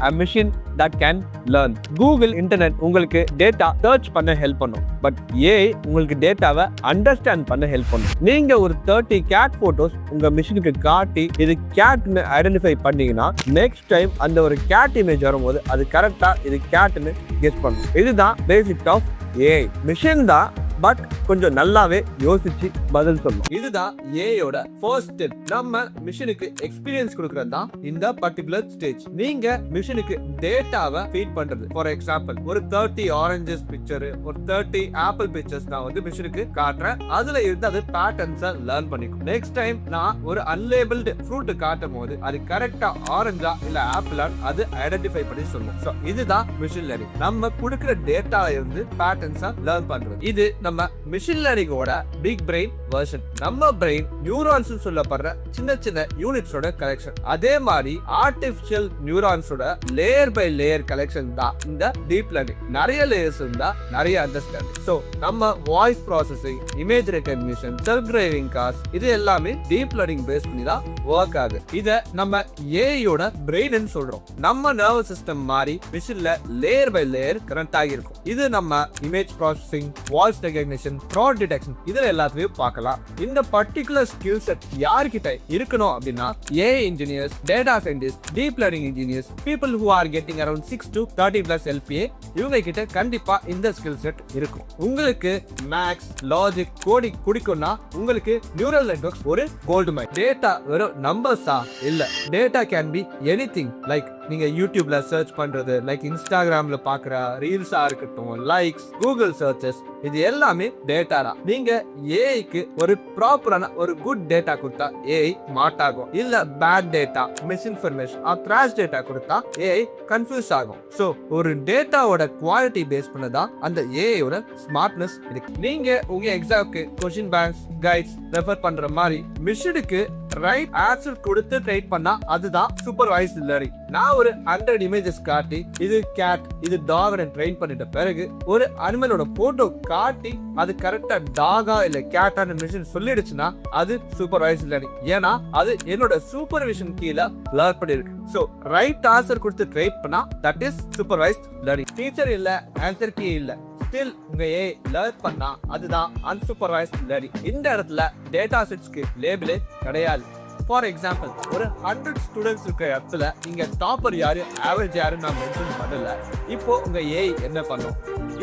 a machine that can learn. Google internet உங்களுக்கு data search பண்ண help பண்ணும். But AI உங்களுக்கு டேட்டாவை அண்டர்ஸ்டாண்ட் பண்ண ஹெல்ப் பண்ணும். நீங்க ஒரு 30 கேட் போட்டோஸ் உங்க மிஷினுக்கு காட்டி இது கேட்னு ஐடென்டிஃபை பண்ணீங்கன்னா நெக்ஸ்ட் டைம் அந்த ஒரு கேட் இமேஜ் வரும்போது அது கரெக்டா இது கேட்னு கெஸ் பண்ணும். இதுதான் பேசிக் ஆஃப் AI. மிஷின் தான், பட் கொஞ்சம் நல்லாவே யோசிச்சு பதில் சொல்லும். இதுதான் ஏயோட ஃபர்ஸ்ட் ஸ்டெப். நம்ம மிஷினுக்கு எக்ஸ்பீரியன்ஸ் கொடுக்கறது தான் இந்த பர்டிகுலர் ஸ்டேஜ். நீங்க மிஷினுக்கு டேட்டாவை ஃபீட் பண்றது. ஃபார் எக்ஸாம்பிள் ஒரு 30 ஆரஞ்சஸ் பிக்சர், ஒரு 30 ஆப்பிள் பிக்சர்ஸ் நான் வந்து மிஷினுக்கு காட்டுறேன். அதுல இருந்து அது பேட்டர்ன்ஸை லேர்ன் பண்ணிக்கும். நெக்ஸ்ட் டைம் நான் ஒரு அன்லேபிள்டு ஃப்ரூட் காட்டும் போது அது கரெக்டா ஆரஞ்சா இல்ல ஆப்பிளா அது ஐடென்டிஃபை பண்ணி சொல்லும். சோ இதுதான் மிஷின் லேர்னிங். நம்ம கொடுக்கிற டேட்டா இருந்து பேட்டர்ன்ஸை லேர்ன் பண்றது. இது நம்ம மிஷின் லேர்னிங்கோட பிக் பிரெயின் வெர்ஷன். நம்ம பிரெயின் நியூரான்ஸ் சொல்லப்படுற சின்ன சின்ன யூனிட்ஸோட கலெக்ஷன். அதே மாதிரி ஆர்டிபிஷியல் நியூரான்ஸோட லேயர் பை லேயர் கலெக்ஷன் தான் இந்த டீப் லேர்னிங். நிறைய லேயர்ஸ் இருந்தா நிறைய அண்டர்ஸ்டாண்டிங். சோ நம்ம voice processing, image recognition, self driving cars இது எல்லாமே டீப் லேர்னிங் பேஸ் பண்ணி தான் ஒர்க் ஆகுது. இத நம்ம ஏஐயோட பிரெயின் சொல்றோம். நம்ம நர்வஸ் சிஸ்டம் மாதிரி மிஷின்ல லேயர் பை லேயர் கனெக்ட் ஆகியிருக்கும். இது நம்ம image processing, voice recognition, fraud detection இதுல எல்லாத்தையும் பார்க்கலாம். இந்த பர்டிகுலர் ஸ்கில் செட் யார்கிட்ட இருக்கணும் அப்படின்னா AI engineers, data scientists, deep learning engineers, people who are getting around 6 to 30 plus LPA இவங்க கிட்ட கண்டிப்பா இந்த ஸ்கில் செட் இருக்கும். உங்களுக்கு மேக்ஸ், லாஜிக், கோடிங் பிடிக்கும்னா உங்களுக்கு நியூரல் நெட்வொர்க்ஸ் ஒரு கோல்டு மைன். டேட்டா வெறும் நம்பர்ஸா இல்ல, data can be anything. Like நீங்க யூடியூப்ல சர்ச் பண்றது, லைக் இன்ஸ்டாகிராம்ல பாக்குற ரீல்ஸா இருக்கட்டும், லைக்ஸ், கூகுள் சர்ச்சஸ் இது எல்லாமே டேட்டா தான். நீங்க ஏஐக்கு ஒரு ப்ராப்பரான ஒரு குட் டேட்டா கொடுத்தா ஏஐ மாட்டாகும். இல்ல bad data, misinformation or crash data கொடுத்தா ஏஐ கன்ஃபியூஸ் ஆகும். சோ ஒரு டேட்டாவோட குவாலிட்டி பேஸ் பண்ணதா அந்த ஏஐயோட ஸ்மார்ட்னஸ் இருக்கு. நீங்க உங்க எக்ஸாம்க்கு கொஸ்டின் பேங்க்ஸ், கைட்ஸ் ரெஃபர் பண்ற மாதிரி மிஷினுக்கு ரைட் ஆன்சர் கொடுத்து ட்ரைன் பண்ணா அதுதான் சூப்பர்வைஸ்ட் லேர்னிங். நான் ஒரு 100 இமேஜஸ் காட்டி இது கேட், இது டாக் ட்ரெயின் பண்ணிட்ட பிறகு ஒரு அனிமலோட போட்டோ காட்டி அது கரெக்டா டாகா இல்ல கேட்டான மிஷின் சொல்லிடுச்சுன்னா அது சூப்பர்வைஸ்ட் லேர்னிங். ஏன்னா அது என்னோட சூப்பர்விஷன் கீழே லேர்ன் பண்ணிருக்கு. சோ ரைட் ஆன்சர் கொடுத்து ட்ரைன் பண்ணா that is supervised learning. Teacher இல்ல, ஆன்சர் கீ இல்ல, ஸ்டில் உங்க ஏஐ லேர்ன் பண்ணா அதுதான் அன்சூப்பர்வைஸ்ட் லேர்னிங். இந்த இடத்துல டேட்டா செட்ஸ்க்கு லேபிளே கிடையாது. ஃபார் எக்ஸாம்பிள் ஒரு 100 ஸ்டூடெண்ட்ஸ் இருக்கிற இடத்துல நீங்க டாப்பர் யாரு, ஆவரேஜ் யாருன்னு நான் மென்ஷன் பண்ணல. இப்போ உங்க ஏஐ என்ன பண்ணும்?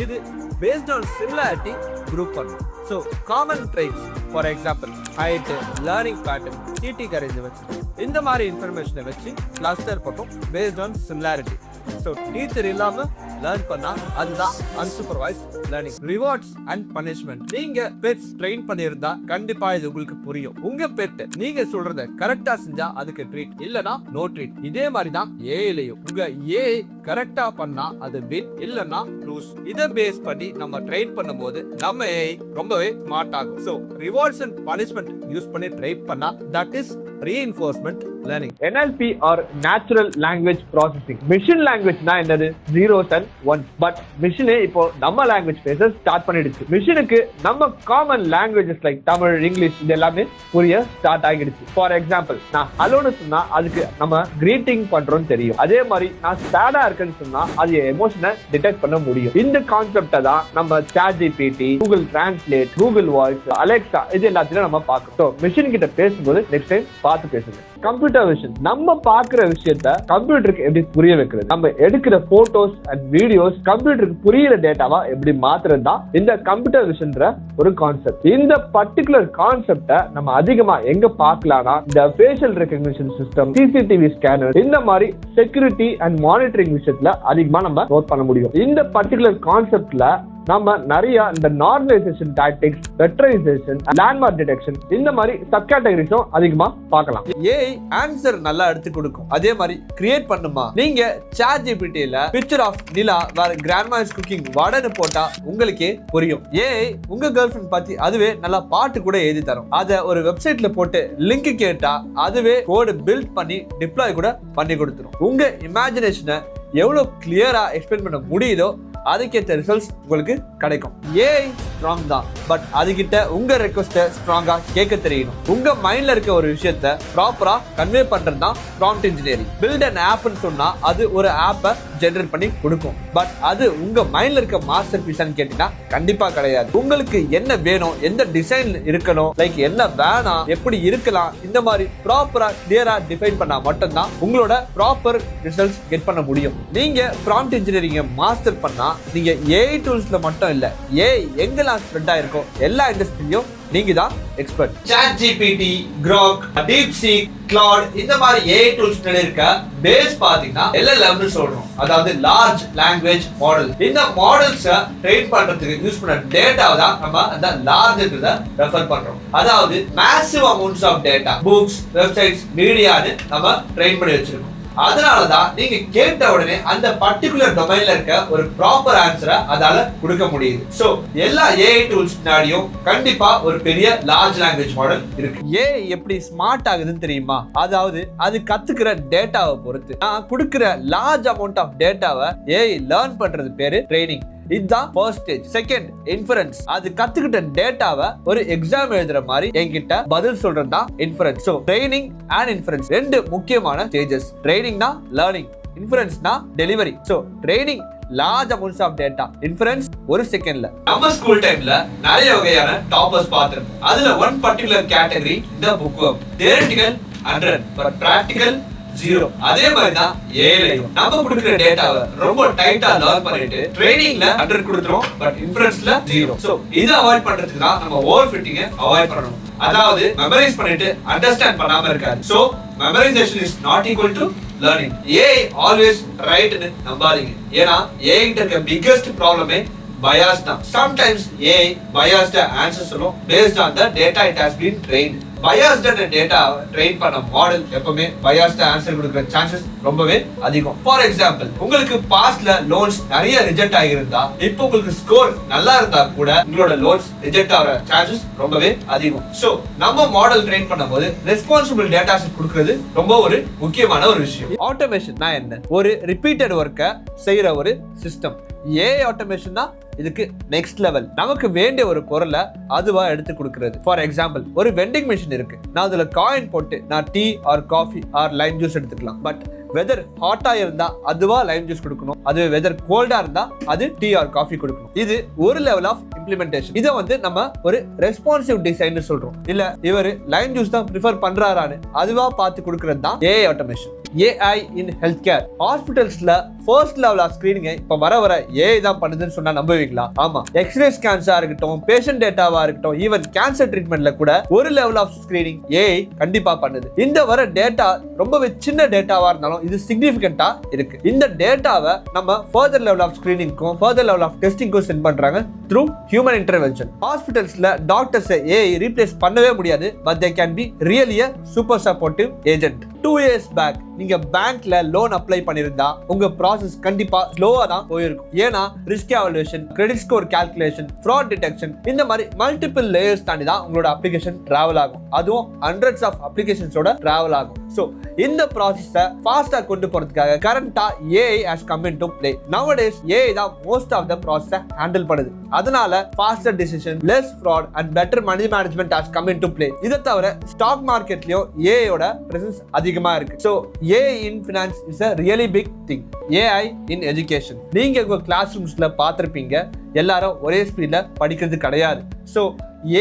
இது பேஸ்ட் ஆன் சிமிலாரிட்டி குரூப் பண்ணும். So common traits, for example height, learning pattern, சிடி கரேஜ் வச்சு இந்த மாதிரி இன்ஃபர்மேஷனை வச்சு கிளஸ்டர் பண்ணும் based on similarity. So teacher இல்லாம லேர்ன் பண்ணா அதுதான் unsupervised learning. Rewards and punishment. நீங்க பெட்ஸ் ட்ரெயின் பண்ணியிருந்தா கண்டிப்பா இது உங்களுக்கு புரியும். உங்க பெட் நீங்க சொல்றத கரெக்டா செஞ்சா அதுக்கு ட்ரீட், இல்லனா நோ ட்ரீட். இதே மாதிரி தான் ஏஐலயும் உங்க ஏஐ கரெக்டா பண்ணா அது வின், இல்லனா லூஸ். இத பேஸ் பண்ணி நம்ம ட்ரெயின் பண்ணும்போது நம்ம ஏஐ ரொம்பவே ஸ்மார்ட் ஆகும். So rewards and punishment use பண்ணி ட்ரெயின் பண்ணா that is reinforcement learning. NLP or natural language processing. Machine language na என்னது zeros and ones. But machine இப்போ நம்ம language பேச ஸ்டார்ட் பண்ணிடுச்சு. மிஷினுக்கு நம்ம common languages like Tamil, English இது எல்லாமே புரிய ஸ்டார்ட் ஆகிடுச்சு. ஃபார் எக்ஸாம்பிள் நான் ஹலோன்னு சொன்னா அதுக்கு நம்ம கிரீட்டிங் பண்றோம்னு தெரியும். அதே மாதிரி நான் சேடா இருக்கேன்னு சொன்னா அது எமோஷனை டிடெக்ட் பண்ண முடியும். இந்த கான்செப்டை தான் நம்ம ChatGPT, Google Translate, Google Voice, Alexa இது எல்லாத்தையும் நம்ம பார்க்கறோம். மிஷின் கிட்ட பேசும்போது நெக்ஸ்ட் டைம் பார்த்து பேசுங்க. Computer vision. நம்ம பார்க்கிற விஷயத்த கம்ப்யூட்டருக்கு எப்படி புரிய வைக்கிறது, நம்ம எடுக்கிற போட்டோஸ் அண்ட் வீடியோஸ் கம்ப்யூட்டருக்கு புரியுற டேட்டாவா எப்படி மாத்துறது தான் இந்த கம்ப்யூட்டர் விஷன்ற ஒரு கான்செப்ட். இந்த பர்டிகுலர் கான்செப்ட நம்ம அதிகமா எங்க பார்க்கலாம்னா இந்த facial recognition system, CCTV scanner இந்த மாதிரி செக்யூரிட்டி அண்ட் மானிட்டரிங் விஷயத்துல அதிகமா நம்ம நோட் பண்ண முடியும். இந்த பர்டிகுலர் கான்செப்ட்ல நம்ம நிறைய இந்த normalization tactics, vectorization, landmark detection இந்த மாதிரி சப் கேட்டகரிஸும் அதிகமா பார்க்கலாம். ஏஐ ஆன்சர் நல்லா எடுத்து கொடுக்கும். அதே மாதிரி கிரியேட் பண்ணுமா, நீங்க ChatGPTல பிக்சர் ஆஃப் நிலா வேற கிராண்ட்மா இஸ் குக்கிங் வடன்னு போட்டா உங்களுக்கே புரியும். ஏஐ உங்க கேர்ள் ஃபிரெண்ட் பத்தி அதுவே நல்லா பாட்டு கூட எழுதி தரும். அத ஒரு வெப்சைட்ல போட்டு லிங்க் கேட்டா அதுவே கோட் பில்ட் பண்ணி டிப்ளாய் கூட பண்ணி கொடுத்துரும். உங்க இமேஜினேஷனை எவ்வளவு கிளியரா எக்ஸ்பிளைன் பண்ண முடியுதோ அதுக்கேற்ற ரிசல்ட்ஸ் உங்களுக்கு கிடைக்கும். ஏஐ ஸ்ட்ராங் தான், பட் அதுகிட்ட உங்க ரெக்வெஸ்ட ஸ்ட்ராங்கா கேட்க தெரியணும். உங்க மைண்ட்ல இருக்க ஒரு விஷயத்த ப்ராப்பரா கன்வே பண்றது தான் ப்ராம்ப்ட் இன்ஜினியரிங். பில்ட் அண்ட் ஆப்னு சொன்னா அது ஒரு ஆப்பை ஜெனரேட் பண்ணி கொடுக்கும். பட் அது உங்க மைண்ட்ல இருக்க மாஸ்டர் பீஸ்னு கேட்டீங்கன்னா கண்டிப்பா கிடையாது. உங்களுக்கு என்ன வேணும், எந்த டிசைன் இருக்கணும், லைக் என்ன வேணாம், எப்படி இருக்கலாம், இந்த மாதிரி ப்ராப்பரா கிளியரா டிஃபைன் பண்ணா மட்டும்தான் உங்களோட ப்ராப்பர் ரிசல்ட்ஸ் கெட் பண்ண முடியும். நீங்க ப்ராம்ப்ட் இன்ஜினியரிங் மாஸ்டர் பண்ணா நீங்க ஏஐ டூல்ஸ்ல மட்டும் இல்ல, ஏஐ எங்கெல்லாம் ஸ்ப்ரெட் ஆயிருக்கோ எல்லா இண்டஸ்ட்ரியிலும் நீங்க தான் expert. ChatGPT, Grok, DeepSeek, Claude இந்த மாதிரி AI டூல்ஸ் இருக்க பேஸ் பாத்தீங்கன்னா LLM னு சொல்றோம். அதாவது லார்ஜ் லாங்குவேஜ் மாடல். இந்த மாடல்ஸ் ட்ரெயின் பண்றதுக்கு யூஸ் பண்ண டேட்டாவை தான் நம்ம அந்த லார்ஜ்ன்றத ரெஃபர் பண்றோம். அதாவது massive amounts of data, books, websites, மீடியான்னு நம்ம ட்ரெயின் பண்ணி வச்சிருக்கோம். அதனாலதான் நீங்க கேட்ட உடனே அந்த பர்டிகுலர் டொமைன்ல இருக்க ஒரு ப்ராப்பர் ஆன்சரை அதால கொடுக்க முடியுது. சோ எல்லா ஏஐ டூல்ஸ் முன்னாடியும் கண்டிப்பா ஒரு பெரிய லார்ஜ் லாங்குவேஜ் மாடல் இருக்கு. ஏஐ எப்படி ஸ்மார்ட் ஆகுதுன்னு தெரியுமா? அதாவது அது கத்துக்கிற டேட்டாவை பொறுத்து. நான் கொடுக்கிற லார்ஜ் அமௌண்ட் ஆஃப் டேட்டாவை ஏஐ லேர்ன் பண்றது பேரு ட்ரைனிங். இதுதான் ஃபர்ஸ்ட் ஸ்டேஜ். Second inference. அது கத்துக்கிட்ட டேட்டாவை ஒரு எக்ஸாம் எழுதுற மாதிரி என்கிட்ட பதில் சொல்றது தான் inference. So training and inference ரெண்டு முக்கியமான ஸ்டேஜஸ். ட்ரைனிங்னா லேர்னிங், இன்ஃபரன்ஸ்னா delivery. So training large amounts of data, inference ஒரு செகண்ட்ல. நம்ம ஸ்கூல் டைம்ல நிறைய வகையான டாப்பர்ஸ் பார்த்திருப்போம். அதுல ஒன் பர்టిక్యులர் கேட்டகரி இந்த book work. Theoretical 100 but practical 0. அதே மாதிரி தான் ஏஐலயும் நம்ம கொடுக்கிற டேட்டாவை ரொம்ப டைட்டா லேர்ன் பண்ணிட்டு ட்ரைனிங்ல 100 கொடுத்துறோம், பட் இன்ஃபரன்ஸ்ல 0. சோ இத அவாய்ட் பண்றதுக்கு தான் நம்ம ஓவர் ஃபிட்டிங்க அவாய்ட் பண்ணணும். அதாவது மெமரைஸ் பண்ணிட்டு அண்டர்ஸ்டாண்ட் பண்ணாம இருக்காது. So memorization is not equal to learning. AI always ரைட்னு நம்பாதீங்க. ஏன்னா ஏஐ கிட்ட இருக்க பிக்கஸ்ட் ப்ராப்ளமே bias தான். Sometimes AI biased answers சொல்லும் based on the data it has been trained. biased data train பண்ண மாடல் எப்பவுமே biased answer கொடுக்கிற chances ரொம்பவே அதிகம். ஃபார் எக்ஸாம்பிள், உங்களுக்கு பாஸ்ட்ல லோன்ஸ் நிறைய ரிஜெக்ட் ஆகியிருந்தா இப்போ உங்களுக்கு ஸ்கோர் நல்லா இருந்தா கூட உங்களோட லோன்ஸ் ரிஜெக்ட் ஆகிற chances ரொம்பவே அதிகம். சோ நம்ம மாடல் ட்ரெயின் பண்ணும்போது ரெஸ்பான்சிபிள் டேட்டா செட் கொடுக்கிறது ரொம்ப ஒரு முக்கியமான ஒரு விஷயம். ஆட்டோமேஷன்னா என்ன? ஒரு ரிப்பீட்டட் ஒர்க்கை செய்யற ஒரு சிஸ்டம். ஏஐ ஆட்டோமேஷன் தான் இதுக்கு நெக்ஸ்ட் லெவல். நமக்கு வேண்டிய ஒரு பொருளை அதுவா எடுத்து கொடுக்கிறது. ஃபார் எக்ஸாம்பிள், ஒரு வெண்டிங் மிஷின் இருக்கு. நான் அதுல காயின் போட்டு நான் tea R coffee or Lime juice எடுத்துக்கலாம். பட் வெதர் ஹாட்டா இருந்தா அதுவா லைம் ஜூஸ் கொடுக்கணும், அது வெதர் கோல்டா இருந்தா அது டீ ஆர் காஃபி கொடுக்கணும். இது ஒரு லெவல் ஆஃப் இம்ப்ளிமெண்டேஷன். இதை வந்து நம்ம ஒரு ரெஸ்பான்சிவ் டிசைன் சொல்றோம். இல்ல இவர் லைம் ஜூஸ் தான் ப்ரிஃபர் பண்றாரான்னு அதுவா பார்த்து கொடுக்கிறது தான் AI automation. AI in health care. ஹாஸ்பிட்டல்ஸ்ல ஃபர்ஸ்ட் லெவல் ஆஃப் ஸ்கிரீனிங் இப்ப வர ஏஐ தான் பண்ணுதுன்னு சொன்னா நம்புவீங்களா? ஆமா, எக்ஸ்ரே ஸ்கேன்ஸா இருக்கட்டும், பேஷண்ட் டேட்டாவா இருக்கட்டும், ஈவன் கேன்சர் ட்ரீட்மெண்ட்ல கூட ஒரு லெவல் ஆஃப் ஸ்கிரீனிங் ஏஐ கண்டிப்பா பண்ணுது. இந்த வர டேட்டா ரொம்பவே சின்ன டேட்டாவா இருந்தாலும் இது சிக்னிஃபிகண்டா இருக்கு. இந்த டேட்டாவை நம்ம ஃபர்தர் லெவல் ஆஃப் ஸ்கிரீனிங்க்கும் ஃபர்தர் லெவல் ஆஃப் டெஸ்டிங்க்கும் சென்ட் பண்றாங்க த்ரூ ஹியூமன் இன்டர்வென்ஷன். ஹாஸ்பிட்டல்ஸ்ல டாக்டர்ஸ் ஏஐ ரீப்ளேஸ் பண்ணவே முடியாது, but they can be really a super supportive agent. 2 years back நீங்க பேங்க்ல லோன் அப்ளை பண்ணிருந்தா உங்க ப்ராசஸ் கண்டிப்பா ஸ்லோவா தான் போயிருக்கும். ஏன்னா risk evaluation, credit score calculation, fraud detection, இந்த மாதிரி மல்டிபிள் லேயர்ஸ் தாண்டி தான் உங்களோட அப்ளிகேஷன் டிராவல் ஆகும். அதுவும் ஹண்ட்ரட்ஸ் ஆஃப் அப்ளிகேஷன்ஸோட டிராவல் ஆகும். சோ இந்த ப்ராசஸை ஃபாஸ்டா கொண்டு போறதுக்காக கரண்டா AI has come into play. Nowadays AI தான் மோஸ்ட் ஆஃப் த ப்ராசஸை ஹேண்டில் பண்ணுது. அதனால faster decision, less fraud and better money management has come into play. இதை தவிர ஸ்டாக் மார்க்கெட்லயும் ஏஐயோட பிரசன்ஸ் அதிகமா இருக்கு. So AI in finance is a really big thing. AI in education. நீங்க உங்க கிளாஸ் ரூம்ஸ்ல பார்த்திருப்பீங்க, எல்லாரும் ஒரே ஸ்பீட்ல படிக்கிறது கிடையாது. சோ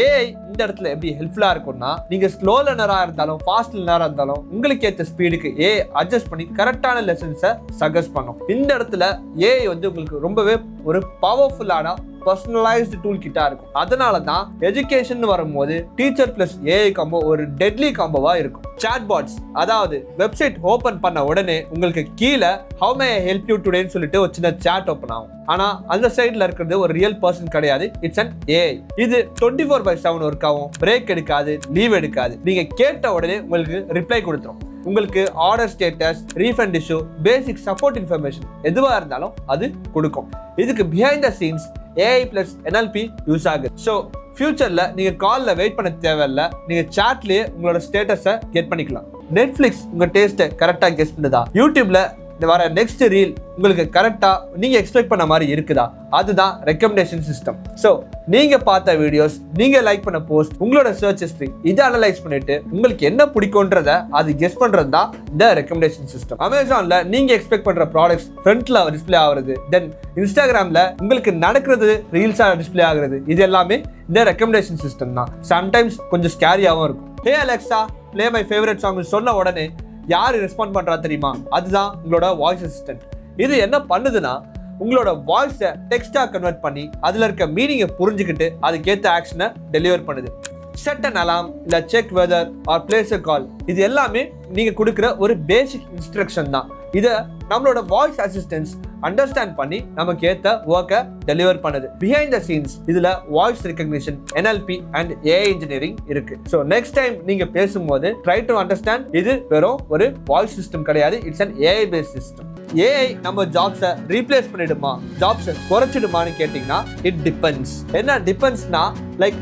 ஏஐ இந்த இடத்துல எப்படி ஹெல்ப்ஃபுல்லா இருக்கும்னா, நீங்க ஸ்லோ லேர்னரா இருந்தாலும் ஃபாஸ்ட் லேர்னரா இருந்தாலும் உங்களுக்கு ஏற்ற ஸ்பீடுக்கு ஏஐ அட்ஜஸ்ட் பண்ணி கரெக்டான லெசன்ஸை சஜஸ்ட் பண்ணும். இந்த இடத்துல ஏஐ வந்து உங்களுக்கு ரொம்பவே ஒரு பவர்ஃபுல்லான பர்சனலைஸ்டு டூல் கிட்டா இருக்கும். அதனால தான் எஜுகேஷன் வரும்போது டீச்சர் பிளஸ் ஏஐ காம்போ ஒரு டெட்லி காம்போவா இருக்கும். சாட்பாட்ஸ், அதாவது வெப்சைட் ஓபன் பண்ண உடனே உங்களுக்கு கீழே how may I help you today ன்னு சொல்லிட்டு ஒரு சின்ன சாட் ஓபன் ஆகும். ஆனா அந்த சைடுல இருக்கிறது ஒரு ரியல் பர்சன் கிடையாது, இட்ஸ் an ஏஐ. இது 24/7 ஒர்க் ஆகும், பிரேக் எடுக்காது, லீவ் எடுக்காது. நீங்க கேட்ட உடனே உங்களுக்கு ரிப்ளை கொடுத்துரும். உங்களுக்கு ஆர்டர் ஸ்டேட்டஸ், ரீஃபண்ட் இஷ்யூ, பேசிக் சப்போர்ட் இன்ஃபர்மேஷன் எதுவா இருந்தாலும் அது கொடுக்கும். இதுக்கு behind the scenes AI plus NLP use ஆகுது. ஸோ ஃபியூச்சர்ல நீங்க கால்ல வெயிட் பண்ண தேவையில்ல, நீங்க சாட்லயே உங்களோட ஸ்டேட்டஸை கெட் பண்ணிக்கலாம். நெட்ஃபிளிக்ஸ் உங்க டேஸ்ட்டை கரெக்டா கெஸ் பண்ணுதா? யூடியூப்ல இந்த வர நெக்ஸ்ட் ரீல் உங்களுக்கு கரெக்டா நீங்க எக்ஸ்பெக்ட் பண்ண மாதிரி இருக்குதா, அதுதான் ரெக்கமெண்டேஷன் சிஸ்டம். ஸோ நீங்க பார்த்த வீடியோஸ், நீங்க லைக் பண்ண போஸ்ட், உங்களோட சர்ச் ஹிஸ்டரி இதை அனலைஸ் பண்ணிட்டு உங்களுக்கு என்ன பிடிக்கும்ன்றத அது கெஸ் பண்றது தான் இந்த ரெக்கமெண்டேஷன் சிஸ்டம். அமேசான்ல நீங்க எக்ஸ்பெக்ட் பண்ற ப்ராடக்ட்ஸ் ஃப்ரண்ட்ல டிஸ்பிளே ஆகுறது, தென் இன்ஸ்டாகிராம்ல உங்களுக்கு நடக்கிறது ரீல்ஸா டிஸ்பிளே ஆகுறது, இது எல்லாமே இந்த ரெக்கமெண்டேஷன் சிஸ்டம் தான். சம்டைம்ஸ் கொஞ்சம் ஸ்கேரியாவும் இருக்கும். Hey Alexa play my favourite song சொன்ன உடனே யாரு ரெஸ்பாண்ட் பண்றா தெரியுமா? அதுதான் உங்களோட வாய்ஸ் அசிஸ்டன்ட். இது என்ன பண்ணுதுன்னா உங்களோட வாய்ஸை டெக்ஸ்டா கன்வெர்ட் பண்ணி அதுல இருக்க மீனிங்கை புரிஞ்சுக்கிட்டு அதுக்கேற்ற ஆக்ஷனை டெலிவர் பண்ணுது. செட் அன் அலாம், இல்ல check weather or place a call, இது எல்லாமே நீங்க கொடுக்குற ஒரு பேசிக் இன்ஸ்ட்ரக்ஷன் தான். இதை நம்மளோட வாய்ஸ் அசிஸ்டன்ஸ் அண்டர்ஸ்டாண்ட் பண்ணி நமக்கு ஏத்த ஒர்க்கை டெலிவர் பண்ணுது. பிஹைண்ட் த சீன்ஸ் இதுல voice recognition, NLP and AI engineering இருக்கு. ஸோ நெக்ஸ்ட் டைம் நீங்க பேசும்போது ட்ரை டு அண்டர்ஸ்டாண்ட் இது வெறும் ஒரு வாய்ஸ் சிஸ்டம் கிடையாது, it's an AI based system. AI நம்ம ஜாப்ஸை ரீப்ளேஸ் பண்ணிடுமா, ஜாப்ஸை குறைச்சிடுமான்னு கேட்டீங்கன்னா இட் டிபெண்ட்ஸ். என்ன டிபெண்ட்ஸ்னா, லைக்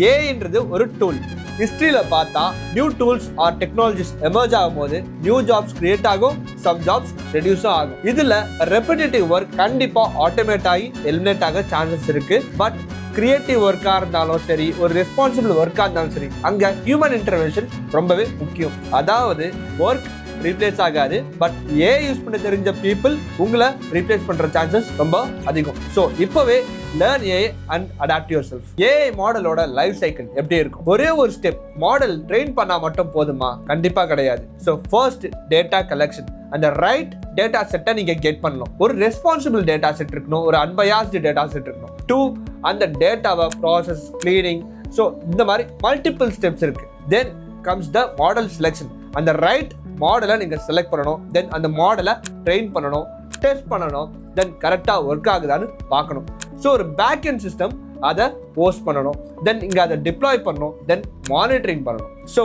ஏஐன்றது ஒரு டூல். ஹிஸ்டரியில பார்த்தா new tools or technologies emerge ஆகும் போது நியூ ஜாப்ஸ் கிரியேட் ஆகும், சம் ஜாப்ஸ் ரெடியூஸும் ஆகும். இதுல ரெப்பிட்டேட்டிவ் ஒர்க் கண்டிப்பா ஆட்டோமேட் ஆகி எலிமினேட் ஆக சான்சஸ் இருக்கு. பட் கிரியேட்டிவ் ஒர்க்கா இருந்தாலும் சரி, ஒரு ரெஸ்பான்சிபிள் ஒர்க்கா இருந்தாலும் சரி, அங்க ஹியூமன் இன்டர்வென்ஷன் ரொம்பவே முக்கியம். அதாவது ஒர்க் ரீப்ளேஸ் ஆகாது, பட் ஏஐ யூஸ் பண்ண தெரிஞ்ச பீப்புள் உங்களை ரீப்ளேஸ் பண்ற சான்சஸ் ரொம்ப அதிகம். ஸோ இப்பவே learn AI and adapt yourself. AI மாடலோட லைஃப் சைக்கிள் எப்படி இருக்கும்? ஒரே ஒரு ஸ்டெப், மாடல் ட்ரெயின் பண்ணா மட்டும் போதுமா? கண்டிப்பா கிடையாது. ஸோ ஃபர்ஸ்ட் டேட்டா கலெக்ஷன், அந்த ரைட் டேட்டா செட்டை நீங்க கெட் பண்ணணும். ஒரு ரெஸ்பான்சிபிள் டேட்டா செட் இருக்கணும், ஒரு அன்பயாஸ்டு டேட்டா செட் இருக்கணும். 2, அந்த டேட்டாவை ப்ராசஸ், கிளீனிங், ஸோ இந்த மாதிரி மல்டிபிள் ஸ்டெப்ஸ் இருக்கு. தென் கம்ஸ் த மாடல் செலெக்ஷன், அந்த ரைட் மாடலை நீங்க செலக்ட் பண்ணணும். தென் அந்த மாடலை ட்ரெயின் பண்ணணும், டெஸ்ட் பண்ணணும், தென் கரெக்டா ஒர்க் ஆகுதான்னு பார்க்கணும். ஸோ ஒரு பேக் எண்ட் சிஸ்டம் அதை போஸ்ட் பண்ணணும், தென் இங்க அதை டிப்ளாய் பண்ணணும், தென் மானிட்டரிங் பண்ணணும். ஸோ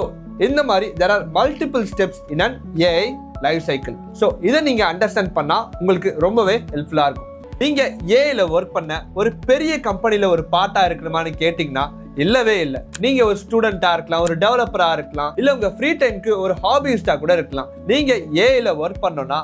இந்த மாதிரி there are multiple steps in an AI life cycle. So இதை நீங்க அண்டர்ஸ்டாண்ட் பண்ணா உங்களுக்கு ரொம்பவே ஹெல்ப்ஃபுல்லா இருக்கும். நீங்க ஏஐல ஒர்க் பண்ண ஒரு பெரிய கம்பெனில ஒரு பார்ட்டா இருக்கணுமான்னு கேட்டீங்கன்னா இல்லவே இல்லை. நீங்க ஒரு ஸ்டூடெண்டா இருக்கலாம், ஒரு டெவலப்பரா இருக்கலாம், இல்ல உங்க ஃப்ரீ டைம்க்கு ஒரு ஹாபிஸ்டா கூட இருக்கலாம். நீங்க ஏஐல ஒர்க் பண்ணோம்னா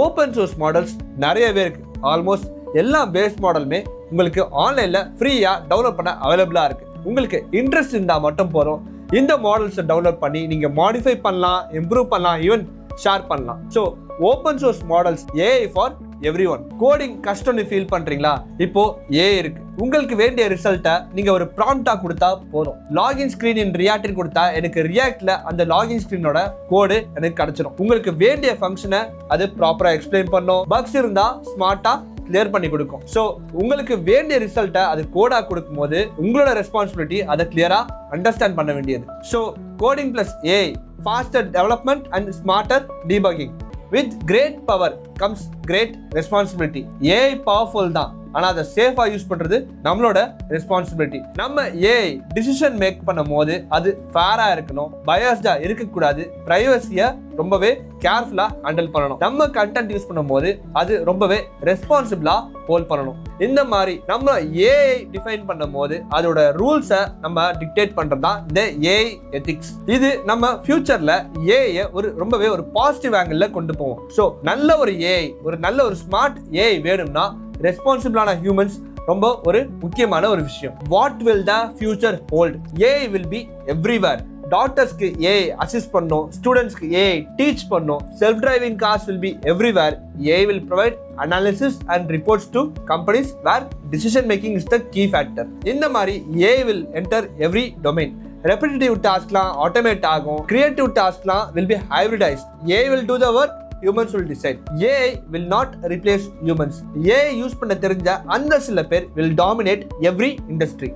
ஓப்பன் சோர்ஸ் மாடல்ஸ் நிறையவே இருக்கு. ஆல்மோஸ்ட் எல்லா பேஸ் மாடலுமே உங்களுக்கு ஆன்லைன்ல ஃப்ரீயா டவுன்லோட் பண்ண அவைலபிளா இருக்கு. உங்களுக்கு இன்ட்ரெஸ்ட் இருந்தா மட்டும் போதும், இந்த மாடல்ஸை டவுன்லோட் பண்ணி நீங்க மாடிஃபை பண்ணலாம், இம்ப்ரூவ் பண்ணலாம், ஈவன் ஷேர் பண்ணலாம். So open source models AI for everyone. Coding கஷ்டம்னு ஃபீல் பண்றீங்களா? இப்போ ஏஐ இருக்கு. உங்களுக்கு வேண்டிய ரிசல்ட்டை நீங்க ஒரு ப்ராம்ப்டா கொடுத்தா போதும். லாகின் ஸ்கிரீன் இன் ரியாக்ட் கொடுத்தா எனக்கு ரியாக்ட்ல அந்த லாகின் ஸ்கிரீனோட கோடு எனக்கு கிடைச்சிடும். உங்களுக்கு வேண்டிய ஃபங்க்ஷனை அது ப்ராப்பரா எக்ஸ்பிளைன் பண்ணும். பக்ஸ் இருந்தா ஸ்மார்ட்டா கிளியர் பண்ணி கொடுக்கும். ஸோ உங்களுக்கு வேண்டிய ரிசல்ட்டை அது கோடா கொடுக்கும் போது உங்களோட ரெஸ்பான்சிபிலிட்டி அதை கிளியரா அண்டர்ஸ்டாண்ட் பண்ண வேண்டியது. So coding plus AI, faster development and smarter debugging. With great power comes great responsibility. AI powerful தான், ஆனா அதை சேஃபா யூஸ் பண்றது நம்மளோட ரெஸ்பான்சிபிலிட்டி. நம்ம ஏஐ டிசிஷன் மேக் பண்ணும் போது அது ஃபேரா இருக்கணும், பயாஸ்டா இருக்கக்கூடாது, பிரைவசியை ரொம்பவே கேர்ஃபுல்லா ஹேண்டில் பண்ணணும். நம்ம கண்டென்ட் யூஸ் பண்ணும் போது அது ரொம்பவே ரெஸ்பான்சிபிளா ஹோல்ட் பண்ணணும். இந்த மாதிரி நம்ம ஏஐ டிஃபைன் பண்ணும் போது அதோட ரூல்ஸை நம்ம டிக்டேட் பண்றதுதான் இந்த ஏஐ எத்திக்ஸ். இது நம்ம ஃபியூச்சர்ல ஏஐ ரொம்பவே ஒரு பாசிட்டிவ் ஆங்கிள் கொண்டு போவோம். ஸோ நல்ல ஒரு ஏஐ, ஒரு நல்ல ஒரு ஸ்மார்ட் ஏஐ வேணும்னா ரெஸ்பான்சிபிளான ஹியூமன்ஸ் ரொம்ப ஒரு முக்கியமான ஒரு விஷயம். What will the future hold? AI will be everywhere. டாக்டர்ஸ்க்கு ஏஐ அசிஸ்ட் பண்ணும், ஸ்டூடெண்ட்ஸ்க்கு ஏஐ டீச் பண்ணும், self driving cars will be everywhere. AI will provide analysis and reports to companies where decision making is the key factor. இந்த மாதிரி AI will enter every domain. Repetitive டாஸ்க்லாம் automate ஆகும், creative டாஸ்க்லாம் will be hybridized. AI will do the work, humans will decide. AI will not replace humans. AI use பண்ண தெரிஞ்ச அந்த சில பேர் will dominate every industry.